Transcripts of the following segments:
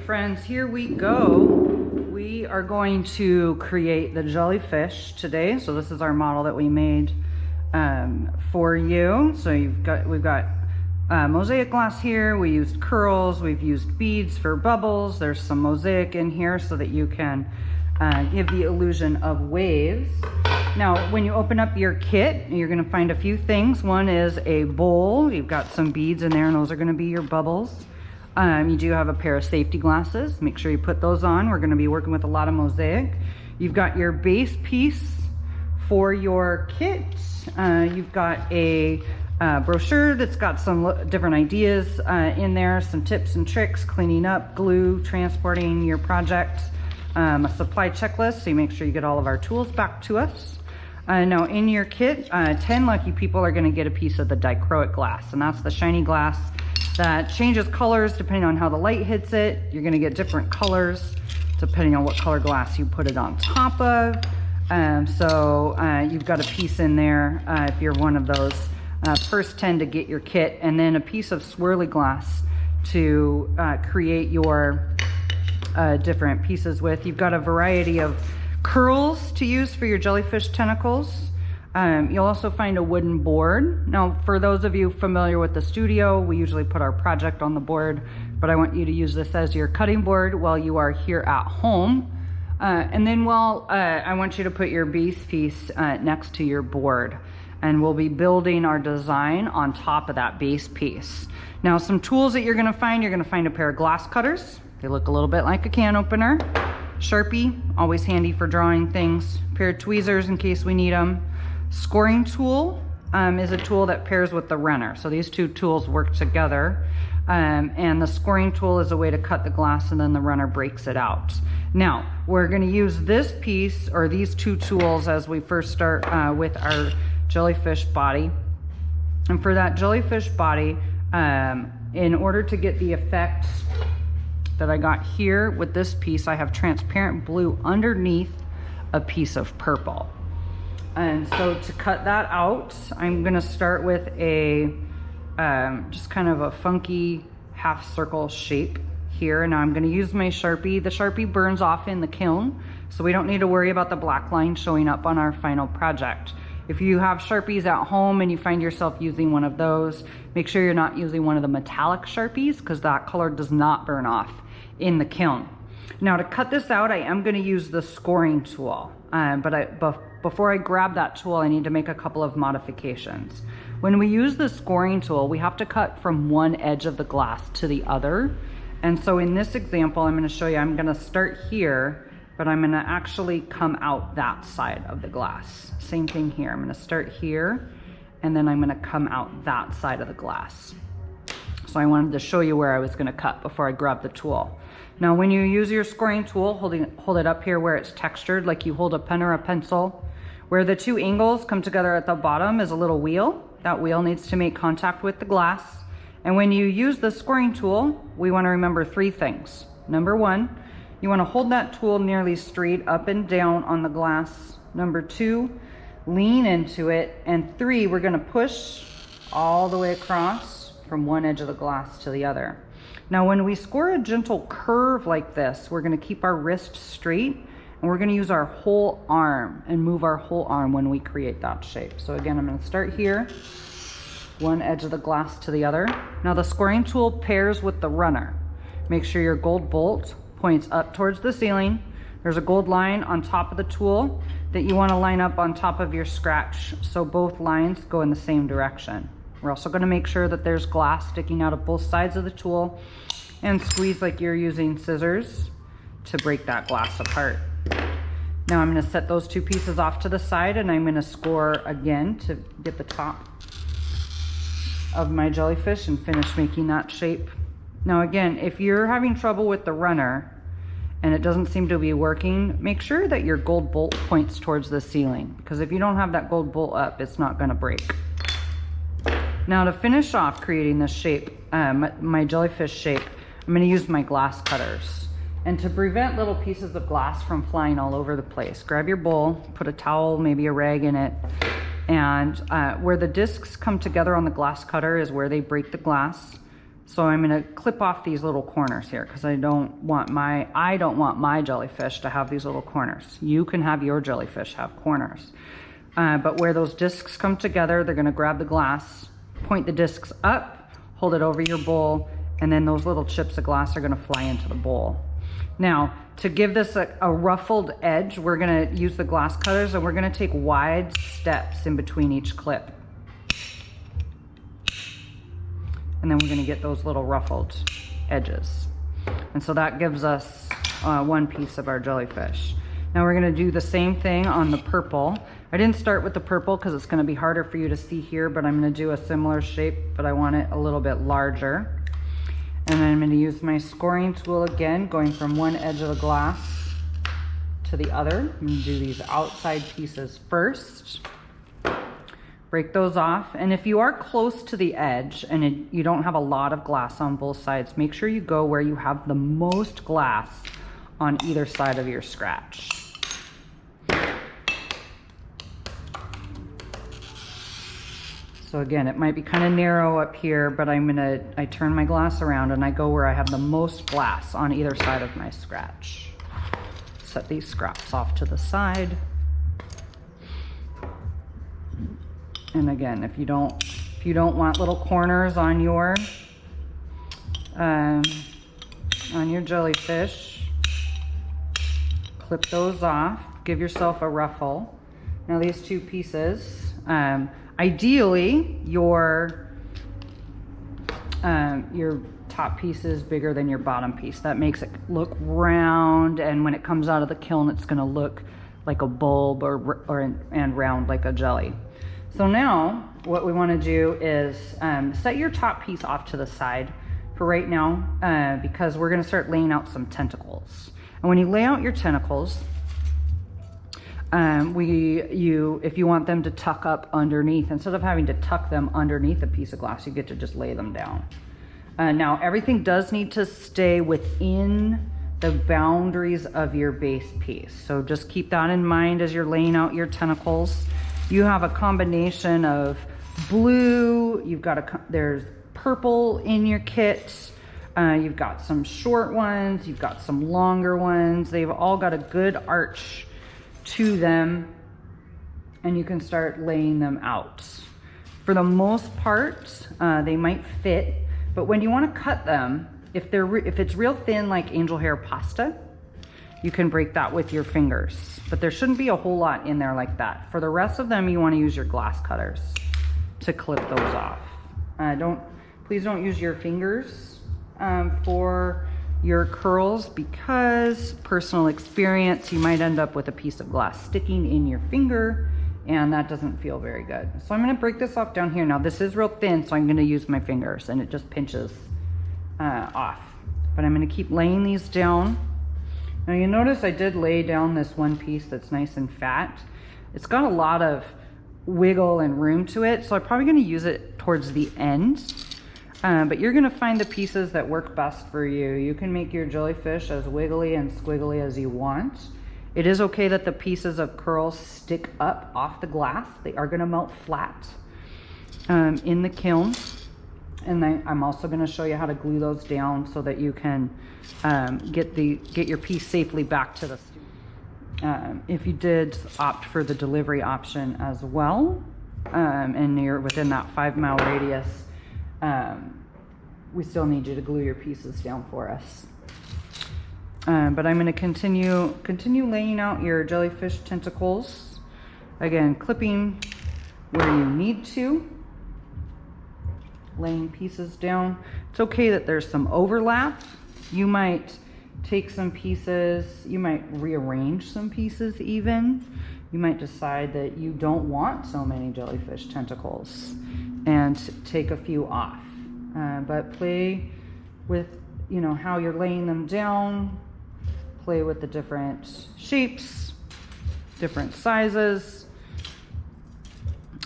friends, here we go. We are going to create the jellyfish today. So this is our model that we made for you. So we've got mosaic glass here. We used curls, we've used beads for bubbles. There's some mosaic in here so that you can give the illusion of waves. Now, when you open up your kit, you're gonna find a few things. One is a bowl. You've got some beads in there, and those are gonna be your bubbles. You do have a pair of safety glasses. Make sure you put those on. We're gonna be working with a lot of mosaic. You've got your base piece for your kit. You've got a brochure that's got some different ideas in there, some tips and tricks, cleaning up, glue, transporting your project, a supply checklist, so you make sure you get all of our tools back to us. Now in your kit, 10 lucky people are gonna get a piece of the dichroic glass, and that's the shiny glass that changes colors depending on how the light hits it. You're gonna get different colors depending on what color glass you put it on top of. You've got a piece in there if you're one of those first 10 to get your kit, and then a piece of swirly glass to create your different pieces with. You've got a variety of curls to use for your jellyfish tentacles. You'll also find a wooden board. Now, for those of you familiar with the studio, we usually put our project on the board, but I want you to use this as your cutting board while you are here at home. And then I want you to put your base piece next to your board, and we'll be building our design on top of that base piece. Now, some tools that you're gonna find a pair of glass cutters. They look a little bit like a can opener. Sharpie, always handy for drawing things. A pair of tweezers in case we need them. Scoring tool is a tool that pairs with the runner. So these two tools work together. And the scoring tool is a way to cut the glass, and then the runner breaks it out. Now, we're gonna use this piece, or these two tools, as we first start with our jellyfish body. And for that jellyfish body, in order to get the effect that I got here with this piece, I have transparent blue underneath a piece of purple. And so to cut that out, I'm gonna start with a just kind of a funky half circle shape here. Now I'm gonna use my Sharpie. The Sharpie burns off in the kiln, so we don't need to worry about the black line showing up on our final project. If you have Sharpies at home and you find yourself using one of those, make sure you're not using one of the metallic Sharpies, because that color does not burn off in the kiln. Now to cut this out, I am gonna use the scoring tool, before I grab that tool, I need to make a couple of modifications. When we use the scoring tool, we have to cut from one edge of the glass to the other. And so in this example, I'm gonna show you, I'm gonna start here, but I'm gonna actually come out that side of the glass. Same thing here, I'm gonna start here, and then I'm gonna come out that side of the glass. So I wanted to show you where I was gonna cut before I grab the tool. Now, when you use your scoring tool, hold it up here where it's textured, like you hold a pen or a pencil. Where the two angles come together at the bottom is a little wheel. That wheel needs to make contact with the glass. And when you use the scoring tool, we wanna remember three things. Number one, you wanna hold that tool nearly straight up and down on the glass. Number two, lean into it. And three, we're gonna push all the way across from one edge of the glass to the other. Now, when we score a gentle curve like this, we're gonna keep our wrist straight, and we're gonna use our whole arm and move our whole arm when we create that shape. So again, I'm gonna start here, one edge of the glass to the other. Now the scoring tool pairs with the runner. Make sure your gold bolt points up towards the ceiling. There's a gold line on top of the tool that you wanna line up on top of your scratch, so both lines go in the same direction. We're also gonna make sure that there's glass sticking out of both sides of the tool, and squeeze like you're using scissors to break that glass apart. Now I'm gonna set those two pieces off to the side, and I'm gonna score again to get the top of my jellyfish and finish making that shape. Now again, if you're having trouble with the runner and it doesn't seem to be working, make sure that your gold bolt points towards the ceiling, because if you don't have that gold bolt up, it's not gonna break. Now to finish off creating this shape, my jellyfish shape, I'm gonna use my glass cutters. And to prevent little pieces of glass from flying all over the place, grab your bowl, put a towel, maybe a rag in it, and where the discs come together on the glass cutter is where they break the glass. So I'm going to clip off these little corners here because I don't want my jellyfish to have these little corners. You can have your jellyfish have corners. But where those discs come together, they're going to grab the glass, point the discs up, hold it over your bowl, and then those little chips of glass are going to fly into the bowl. Now, to give this a ruffled edge, we're going to use the glass cutters, and we're going to take wide steps in between each clip. And then we're going to get those little ruffled edges. And so that gives us one piece of our jellyfish. Now we're going to do the same thing on the purple. I didn't start with the purple because it's going to be harder for you to see here, but I'm going to do a similar shape, but I want it a little bit larger. And then I'm going to use my scoring tool again, going from one edge of the glass to the other. I'm going to do these outside pieces first. Break those off. And if you are close to the edge and you don't have a lot of glass on both sides, make sure you go where you have the most glass on either side of your scratch. So again, it might be kind of narrow up here, but I turn my glass around and I go where I have the most glass on either side of my scratch. Set these scraps off to the side. And again, if you don't want little corners on your jellyfish, clip those off. Give yourself a ruffle. Now these two pieces, ideally your top piece is bigger than your bottom piece. That makes it look round, and when it comes out of the kiln, it's going to look like a bulb and round like a jelly. So now what we want to do is set your top piece off to the side for right now because we're going to start laying out some tentacles. And when you lay out your tentacles, if you want them to tuck up underneath, instead of having to tuck them underneath a piece of glass, you get to just lay them down. Now everything does need to stay within the boundaries of your base piece. So just keep that in mind as you're laying out your tentacles. You have a combination of blue, there's purple in your kit, you've got some short ones, you've got some longer ones. They've all got a good arch to them, and you can start laying them out. For the most part, they might fit, but when you want to cut them, if it's real thin like angel hair pasta, you can break that with your fingers, but there shouldn't be a whole lot in there like that. For the rest of them, you want to use your glass cutters to clip those off. Please don't use your fingers for your curls, because personal experience, you might end up with a piece of glass sticking in your finger, and that doesn't feel very good. So I'm going to break this off down here. Now this is real thin, so I'm going to use my fingers, and it just pinches off. But I'm going to keep laying these down. Now you notice I did lay down this one piece that's nice and fat. It's got a lot of wiggle and room to it, so I'm probably going to use it towards the end. But you're going to find the pieces that work best for you. You can make your jellyfish as wiggly and squiggly as you want. It is okay that the pieces of curls stick up off the glass. They are going to melt flat in the kiln. And I'm also going to show you how to glue those down so that you can get your piece safely back to the studio. If you did opt for the delivery option as well, and you're within that 5-mile radius, we still need you to glue your pieces down for us. But I'm going to continue laying out your jellyfish tentacles. Again, clipping where you need to. Laying pieces down. It's okay that there's some overlap. You might take some pieces, you might rearrange some pieces even. You might decide that you don't want so many jellyfish tentacles and take a few off. But play with, how you're laying them down. Play with the different shapes, different sizes.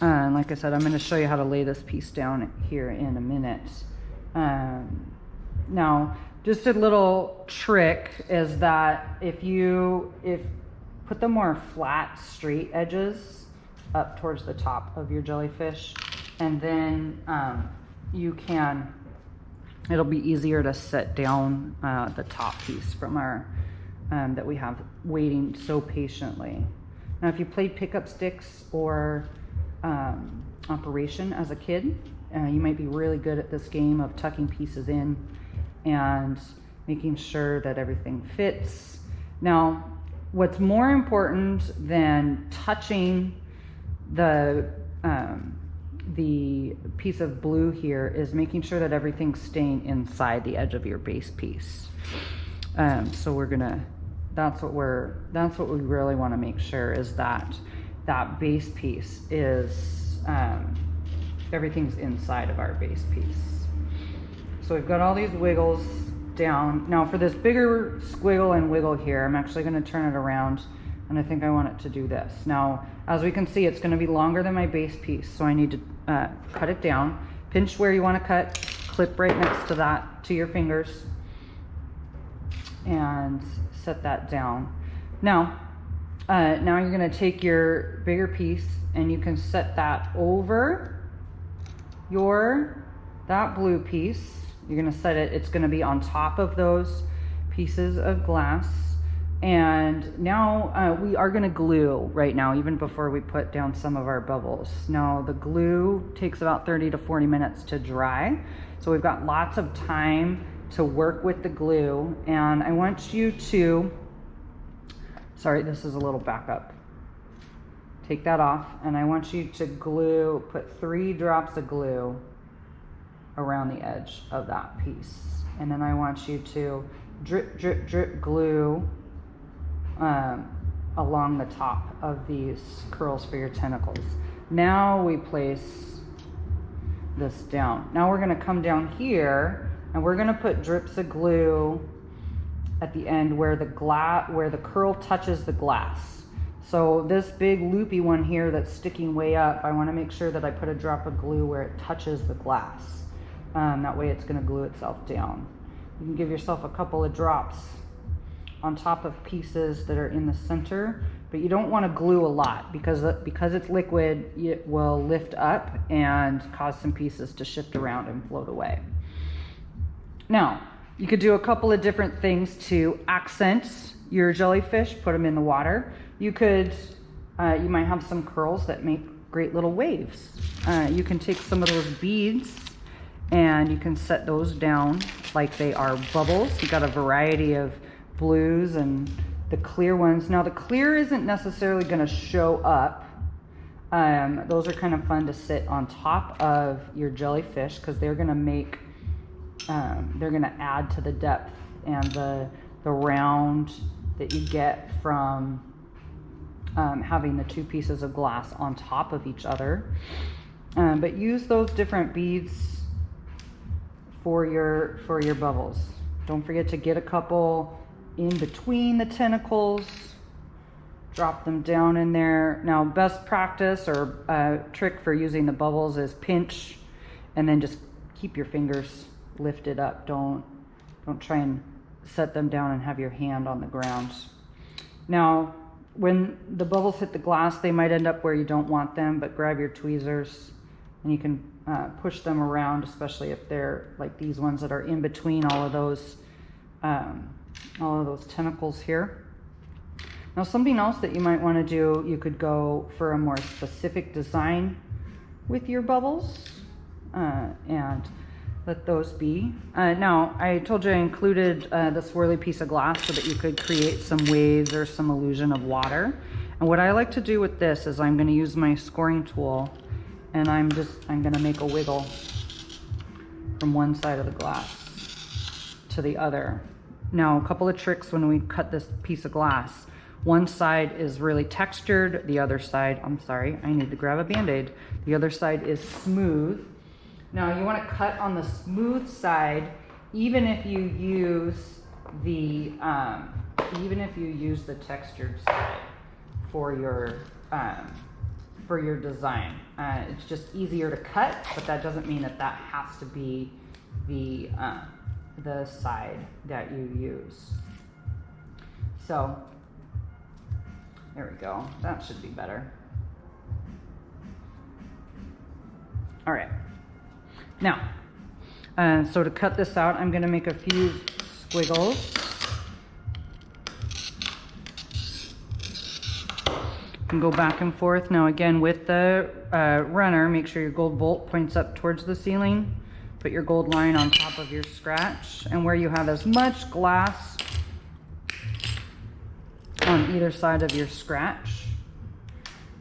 And like I said, I'm going to show you how to lay this piece down here in a minute. Now, just a little trick is that if put the more flat, straight edges up towards the top of your jellyfish, and then you can it'll be easier to set down the top piece from our, that we have waiting so patiently. Now, if you played pickup sticks or Operation as a kid, you might be really good at this game of tucking pieces in and making sure that everything fits. Now, what's more important than touching the piece of blue here is making sure that everything's staying inside the edge of your base piece. So we're gonna, that's what we really want to make sure is that that base piece is, everything's inside of our base piece. So we've got all these wiggles down. Now for this bigger squiggle and wiggle here, I'm actually going to turn it around, and I think I want it to do this. Now, as we can see, it's going to be longer than my base piece, so I need to cut it down. Pinch where you want to cut, clip right next to that, to your fingers, and set that down. Now you're going to take your bigger piece and you can set that over that blue piece. You're going to set it, it's going to be on top of those pieces of glass. And now we are going to glue right now, even before we put down some of our bubbles. Now the glue takes about 30 to 40 minutes to dry, so we've got lots of time to work with the glue. And I want you to, sorry, this is a little backup. Take that off, and I want you to glue, put 3 drops of glue around the edge of that piece. And then I want you to drip, drip, drip glue along the top of these curls for your tentacles. Now we place this down. Now we're gonna come down here and we're gonna put drips of glue at the end where the curl touches the glass. So this big loopy one here that's sticking way up, I wanna make sure that I put a drop of glue where it touches the glass. That way it's gonna glue itself down. You can give yourself a couple of drops on top of pieces that are in the center, but you don't want to glue a lot because it's liquid, it will lift up and cause some pieces to shift around and float away. Now, you could do a couple of different things to accent your jellyfish, put them in the water. You could, you might have some curls that make great little waves. You can take some of those beads and you can set those down like they are bubbles. You've got a variety of blues and the clear ones. Now the clear isn't necessarily going to show up. Those are kind of fun to sit on top of your jellyfish because they're going to make, they're going to add to the depth and the round that you get from having the 2 pieces of glass on top of each other. But use those different beads for your bubbles. Don't forget to get a couple in between the tentacles, drop them down in there. Now best practice or trick for using the bubbles is pinch and then just keep your fingers lifted up. Don't try and set them down and have your hand on the ground. Now when the bubbles hit the glass, they might end up where you don't want them, but grab your tweezers and you can push them around, especially if they're like these ones that are in between all of those tentacles here. Now something else that you might want to do, you could go for a more specific design with your bubbles and let those be. Now I told you I included the swirly piece of glass so that you could create some waves or some illusion of water. And what I like to do with this is I'm going to use my scoring tool and I'm going to make a wiggle from one side of the glass to the other. Now, a couple of tricks when we cut this piece of glass. One side is really textured, the other side, I'm sorry, I need to grab a Band-Aid. The other side is smooth. Now, you want to cut on the smooth side, even if you use the textured side for your design. It's just easier to cut, but that doesn't mean that has to be the side that you use. So there we go. That should be better. All right. Now, So to cut this out, I'm going to make a few squiggles. And go back and forth. Now again, with the runner, make sure your gold bolt points up towards the ceiling. Put your gold line on top of your scratch, and where you have as much glass on either side of your scratch.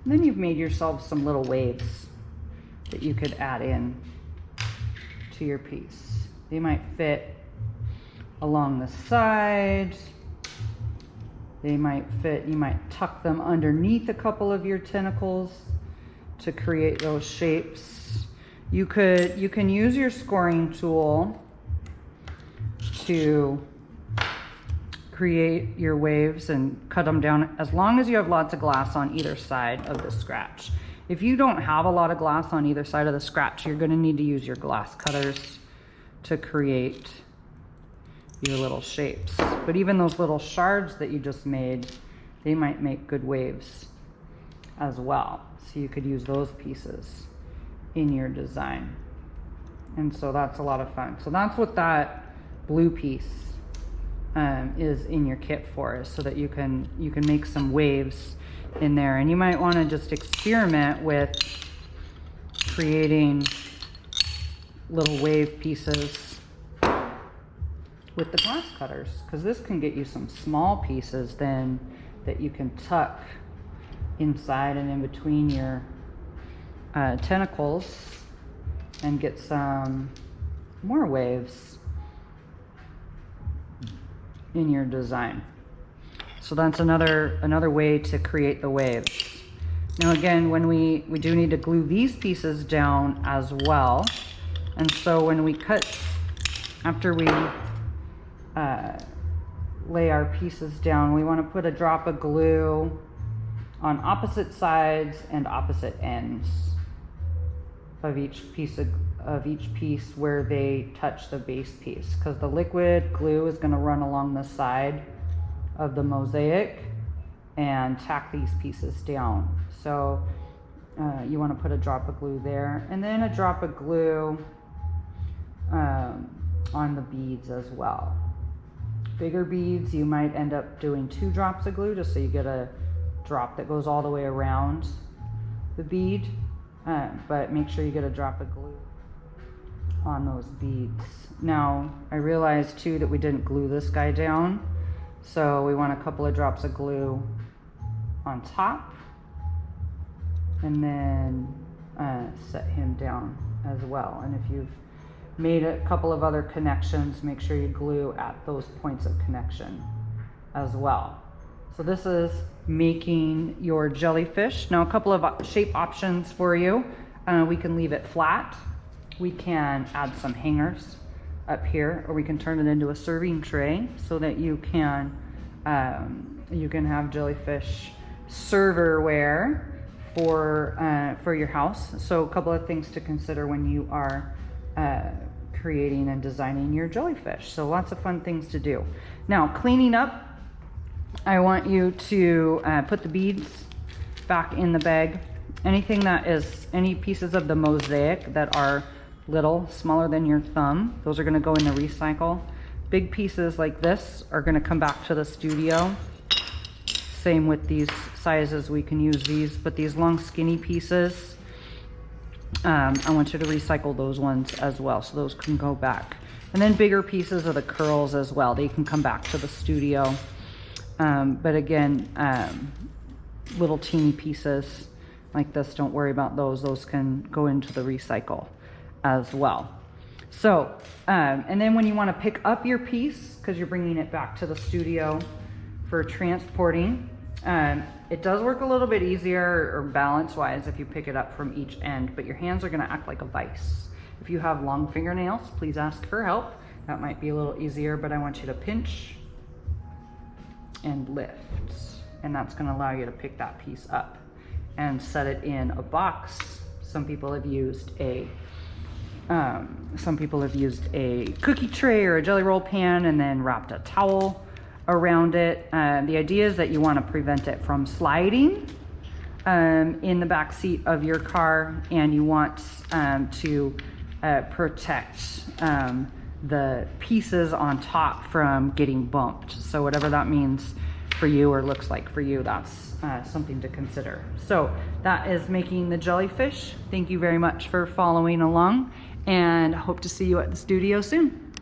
And then you've made yourself some little waves that you could add in to your piece. They might fit along the side. They might fit, you might tuck them underneath a couple of your tentacles to create those shapes. You can use your scoring tool to create your waves and cut them down, as long as you have lots of glass on either side of the scratch. If you don't have a lot of glass on either side of the scratch, you're going to need to use your glass cutters to create your little shapes. But even those little shards that you just made, they might make good waves as well. So you could use those pieces in your design. And so that's a lot of fun. So that's what that blue piece is in your kit for, is so that you can make some waves in there. And you might want to just experiment with creating little wave pieces with the glass cutters, because this can get you some small pieces then that you can tuck inside and in between your tentacles and get some more waves in your design. So that's another way to create the waves. Now again, when we do need to glue these pieces down as well. And so when we cut, after we lay our pieces down, we want to put a drop of glue on opposite sides and opposite ends of each piece where they touch the base piece, because the liquid glue is going to run along the side of the mosaic and tack these pieces down. So you want to put a drop of glue there, and then a drop of glue on the beads as well. Bigger beads, you might end up doing 2 drops of glue, just so you get a drop that goes all the way around the bead. But make sure you get a drop of glue on those beads. Now, I realized too that we didn't glue this guy down, so we want a couple of drops of glue on top, and then set him down as well. And if you've made a couple of other connections, make sure you glue at those points of connection as well. So this is making your jellyfish. Now a couple of shape options for you. We can leave it flat. We can add some hangers up here, or we can turn it into a serving tray so that you can have jellyfish serverware for your house. So a couple of things to consider when you are creating and designing your jellyfish. So lots of fun things to do. Now cleaning up, I want you to put the beads back in the bag. Anything that is, any pieces of the mosaic that are little, smaller than your thumb, those are going to go in the recycle. Big pieces like this are going to come back to the studio. Same with these sizes, we can use these, but these long skinny pieces, I want you to recycle those ones as well, so those can go back. And then bigger pieces of the curls as well, they can come back to the studio. But again, little teeny pieces like this, don't worry about those. Those can go into the recycle as well. So, and then when you want to pick up your piece, because you're bringing it back to the studio for transporting, it does work a little bit easier or balance-wise if you pick it up from each end, but your hands are going to act like a vise. If you have long fingernails, please ask for help. That might be a little easier, but I want you to pinch and lift, and that's going to allow you to pick that piece up and set it in a box. Some people have used a cookie tray or a jelly roll pan and then wrapped a towel around it. The idea is that you want to prevent it from sliding in the back seat of your car, and you want to protect the pieces on top from getting bumped. So whatever that means for you or looks like for you, that's something to consider. So that is making the jellyfish. Thank you very much for following along, and hope to see you at the studio soon.